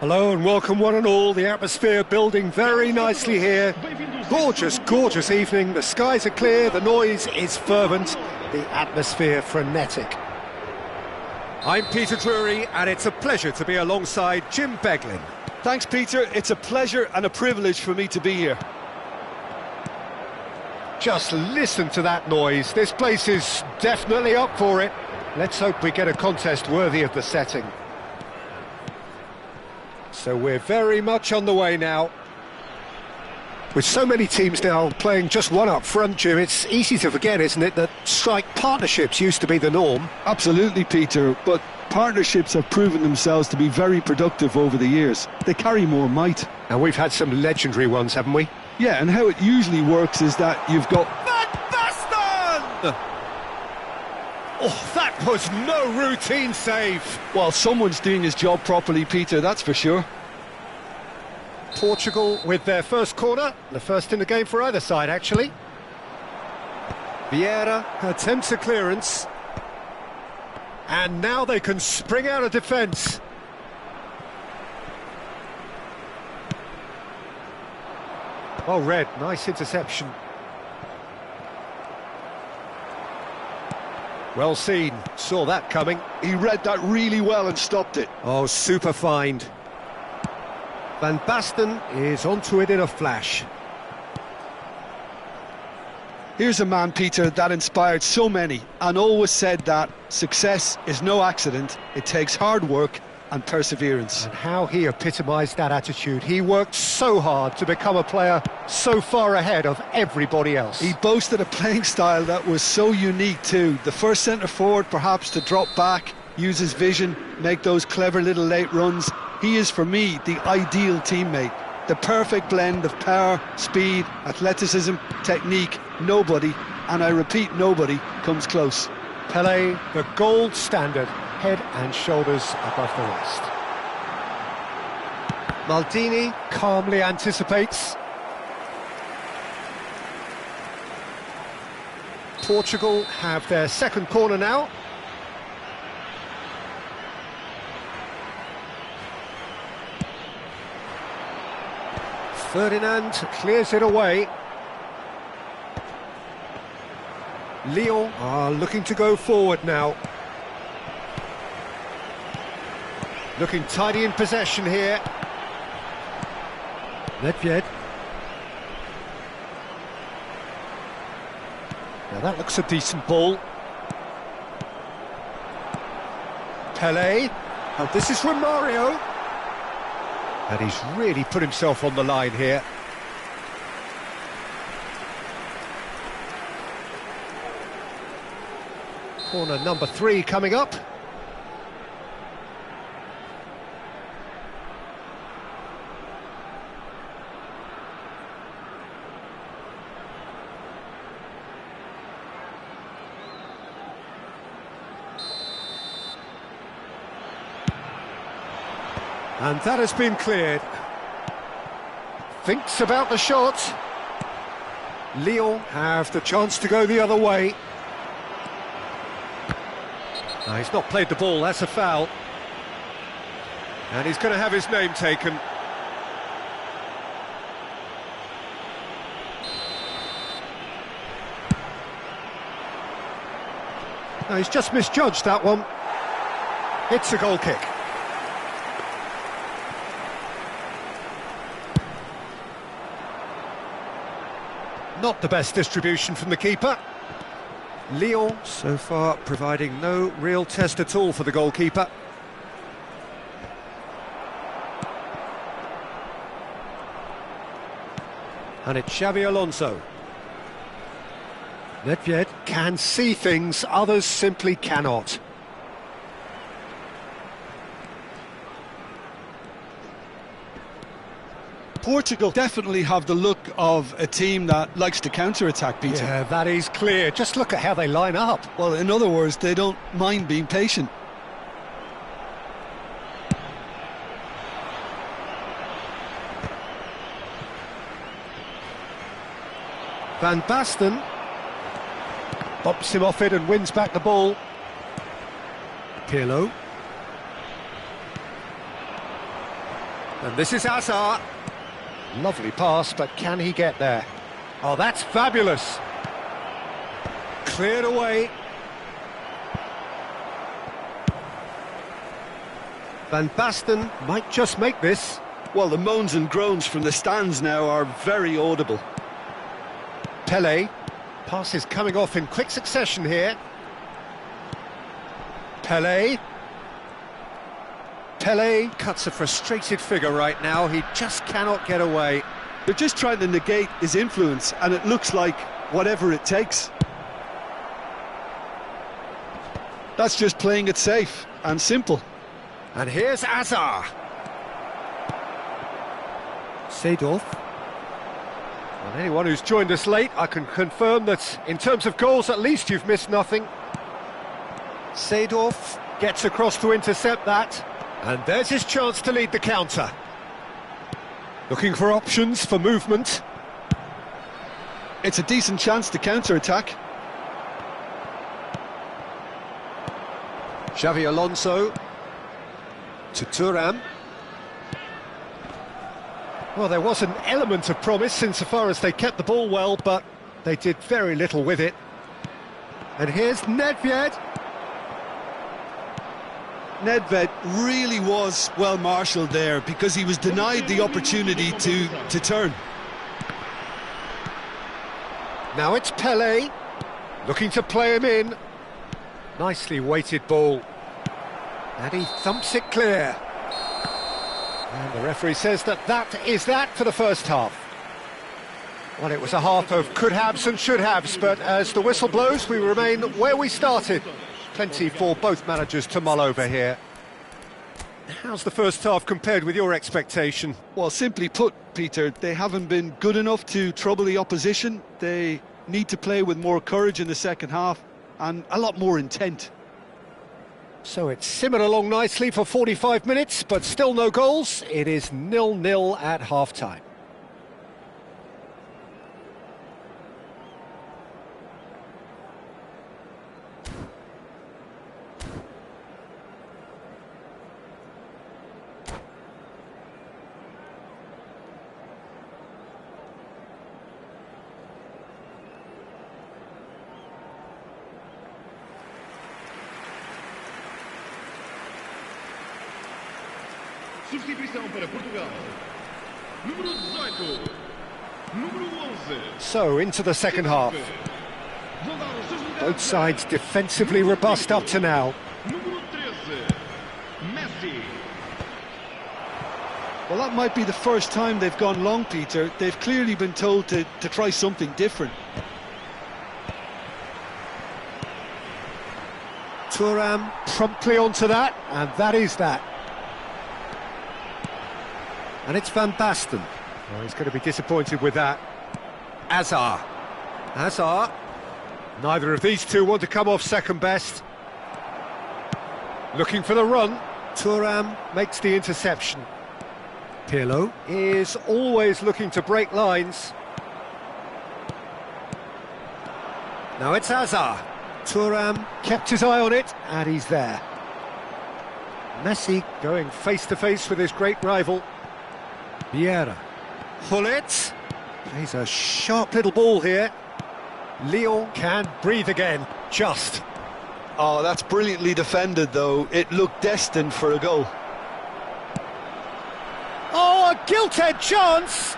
Hello and welcome one and all. The atmosphere building very nicely here. Gorgeous, gorgeous evening. The skies are clear, the noise is fervent, the atmosphere frenetic. I'm Peter Drury and it's a pleasure to be alongside Jim Beglin. Thanks, Peter. It's a pleasure and a privilege for me to be here. Just listen to that noise. This place is definitely up for it. Let's hope we get a contest worthy of the setting. So we're very much on the way now. With so many teams now playing just one up front, Jim, it's easy to forget, isn't it, that strike partnerships used to be the norm? Absolutely, Peter, but partnerships have proven themselves to be very productive over the years. They carry more might. And we've had some legendary ones, haven't we? Yeah, and how it usually works is that you've got... Van Basten! Oh, that was no routine save. Well, someone's doing his job properly, Peter, that's for sure. Portugal with their first corner, the first in the game for either side, actually. Vieira attempts a clearance. And now they can spring out of defence. Well read, nice interception. Well seen, saw that coming. He read that really well and stopped it. Oh, super find. Van Basten is onto it in a flash. Here's a man, Peter, that inspired so many and always said that success is no accident. It takes hard work and perseverance. And how he epitomised that attitude. He worked so hard to become a player so far ahead of everybody else. He boasted a playing style that was so unique too. The first centre-forward perhaps to drop back, use his vision, make those clever little late runs. He is, for me, the ideal teammate. The perfect blend of power, speed, athleticism, technique. Nobody, and I repeat nobody, comes close. Pelé, the gold standard, head and shoulders above the rest. Maldini calmly anticipates. Portugal have their second corner now. Ferdinand clears it away. Lyon are looking to go forward now. Looking tidy in possession here. Nedved. Now that looks a decent ball. Pelé. Oh, this is Romario. And he's really put himself on the line here. Corner number 3 coming up. And that has been cleared. Thinks about the shot. Lyon have the chance to go the other way. No, he's not played the ball, that's a foul. And he's going to have his name taken. No, he's just misjudged that one. It's a goal kick. Not the best distribution from the keeper. Lyon so far providing no real test at all for the goalkeeper. And it's Xavi Alonso. Nedved can see things, others simply cannot. Portugal definitely have the look of a team that likes to counter-attack, Peter. Yeah, that is clear. Just look at how they line up. Well, in other words, they don't mind being patient. Van Basten bumps him off it and wins back the ball. Pirlo. And this is Hazard. Lovely pass, but can he get there? Oh, that's fabulous. Cleared away. Van Basten might just make this. Well, the moans and groans from the stands now are very audible. Pelé. Pass is coming off in quick succession here. Pelé. Pelé cuts a frustrated figure right now. He just cannot get away. They're just trying to negate his influence, and it looks like whatever it takes. That's just playing it safe and simple. And here's Hazard. Seedorf. Well, anyone who's joined us late, I can confirm that in terms of goals, at least you've missed nothing. Seedorf gets across to intercept that. And there's his chance to lead the counter. Looking for options for movement. It's a decent chance to counter-attack. Xavi Alonso to Thuram. Well, there was an element of promise insofar as they kept the ball well, but they did very little with it. And here's Nedved. Nedved really was well marshalled there because he was denied the opportunity to turn. Now it's Pelé, looking to play him in. Nicely weighted ball. And he thumps it clear. And the referee says that is that for the first half. Well, it was a half of could-haves and should-haves, but as the whistle blows, we remain where we started. Plenty for both managers to mull over here. How's the first half compared with your expectation? Well, simply put, Peter, they haven't been good enough to trouble the opposition. They need to play with more courage in the second half and a lot more intent. So it's simmered along nicely for 45 minutes, but still no goals. It is 0-0 at half-time. Substituição para Portugal. Número 18. Número 11. So, into the second half. Both sides defensively robust up to now. Número 13. Messi. Well, that might be the first time they've gone long, Peter. They've clearly been told to try something different. Thuram promptly onto that, and that is that. And it's Van Basten. Oh, he's going to be disappointed with that. Azar. Azar. Neither of these two want to come off second best. Looking for the run. Thuram makes the interception. Pirlo is always looking to break lines. Now it's Azar. Thuram kept his eye on it, and he's there. Messi going face-to-face with his great rival. Vieira. Hullet plays a sharp little ball here. Lyon can breathe again, just. Oh, that's brilliantly defended, though. It looked destined for a goal. Oh, a gilt-edged chance!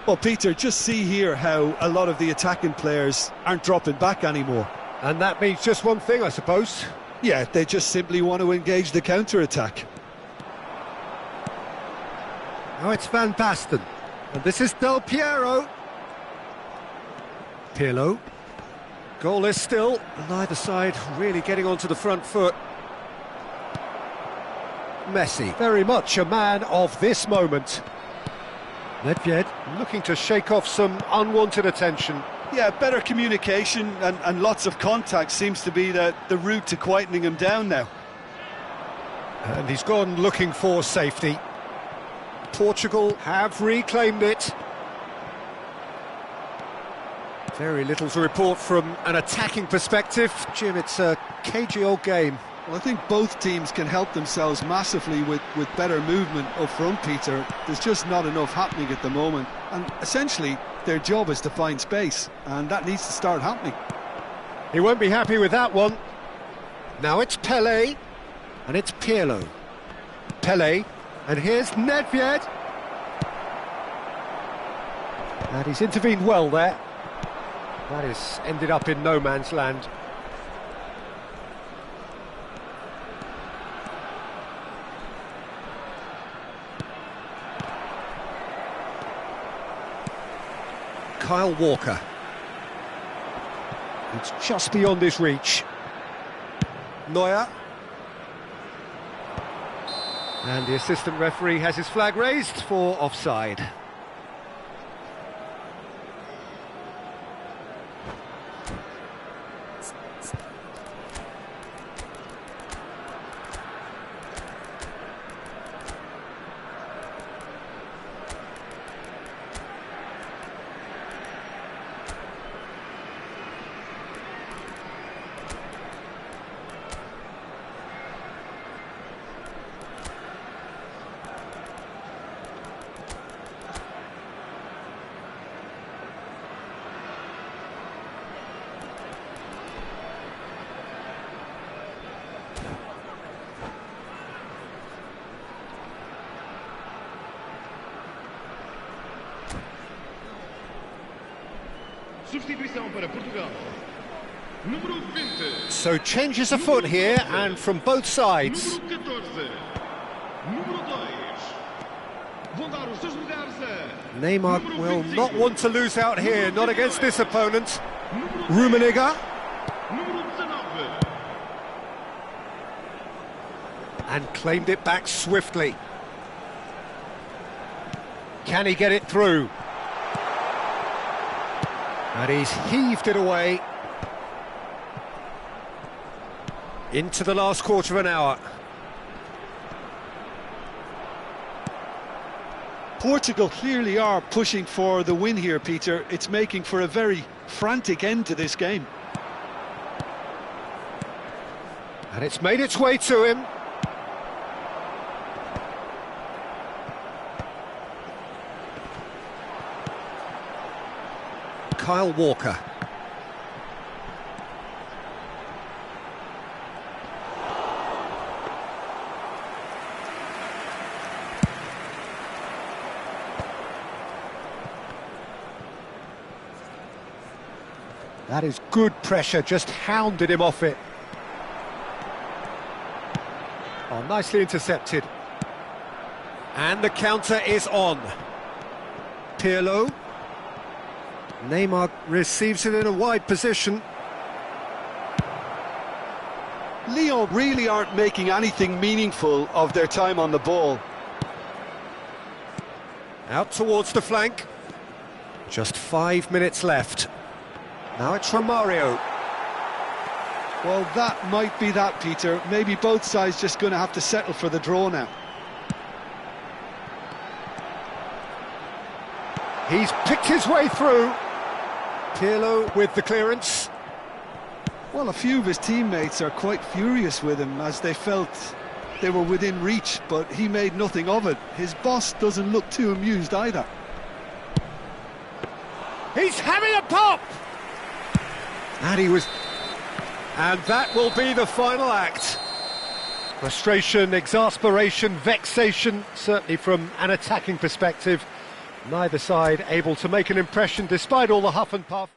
Well, Peter, just see here how a lot of the attacking players aren't dropping back anymore. And that means just one thing, I suppose. Yeah, they just simply want to engage the counter-attack. Now it's Van Basten. And this is Del Piero. Pirlo. Goalless still. Neither side really getting onto the front foot. Messi, very much a man of this moment. Nedved looking to shake off some unwanted attention. Yeah, better communication and lots of contact seems to be the route to quietening him down now. And he's gone looking for safety. Portugal have reclaimed it. Very little to report from an attacking perspective. Jim, it's a cagey old game. Well, I think both teams can help themselves massively with better movement up front, Peter. There's just not enough happening at the moment. And essentially, their job is to find space, and that needs to start happening. He won't be happy with that one. Now it's Pelé, and it's Pirlo. Pelé, and here's Nedved. And he's intervened well there. That has ended up in no man's land. Kyle Walker. It's just beyond his reach. Neuer. And the assistant referee has his flag raised for offside. Substituição para Portugal. Número 20. So changes afoot here, and from both sides. Número 14. Número 2. Vão dar os seus lugares a... Neymar will not want to lose out here, not against this opponent. Rummenigge. Número 19. And claimed it back swiftly. Can he get it through? And he's heaved it away. Into the last quarter of an hour. Portugal clearly are pushing for the win here, Peter. It's making for a very frantic end to this game. And it's made its way to him. Kyle Walker. That is good pressure, just hounded him off it. Oh, nicely intercepted. And the counter is on. Pirlo. Neymar receives it in a wide position. Lyon really aren't making anything meaningful of their time on the ball. Out towards the flank. Just 5 minutes left. Now it's Romario. Well, that might be that, Peter. Maybe both sides just going to have to settle for the draw now. He's picked his way through. Pirlo with the clearance. Well, a few of his teammates are quite furious with him as they felt they were within reach, but he made nothing of it. His boss doesn't look too amused either. He's having a pop! And that will be the final act. Frustration, exasperation, vexation, certainly from an attacking perspective. Neither side able to make an impression despite all the huff and puff.